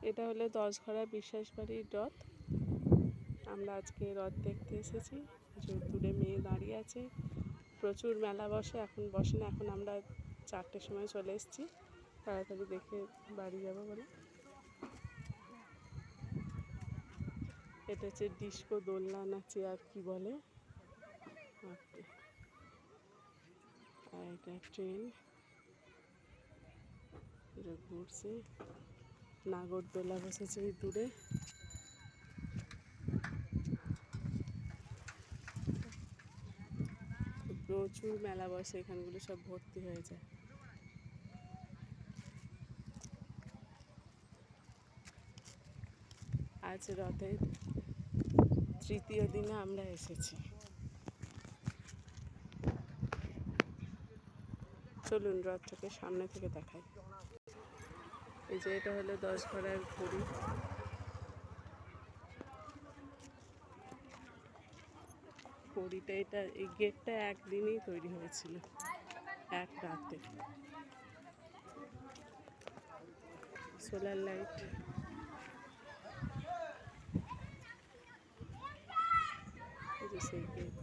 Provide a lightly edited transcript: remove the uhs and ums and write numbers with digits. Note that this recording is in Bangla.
এটা হলো দশঘরা বিশ্বাসবাড়ির রথ। আমরা আজকে রথ দেখতে এসেছি। দূরে মেয়ে দাঁড়িয়ে আছে। প্রচুর মেলা বসে, এখন বসে না, এখন আমরা 4টের সময় চলে এসেছি তাড়াতাড়ি দেখে বাড়ি যাবো বলে। এটা হচ্ছে ডিস্কো দোলনা না চেয়ার কি বলে, আর এটা ট্রেন ঘুরছে। নাগরদোলা বসেছে ওই দূরে। প্রচুর মেলা বসে, এখানগুলো সব ভর্তি হয়ে যায়। আজ রথের 3য় দিনে আমরা এসেছি। চলুন রথটাকে সামনে থেকে দেখাই। এই যে এটা হলো 10ঘরার পুরী। পুরীটা এটা এই গেটটা একদিনেই তৈরি হয়েছিল, এক রাতে। সোলার লাইট, এই যে সেই গেট।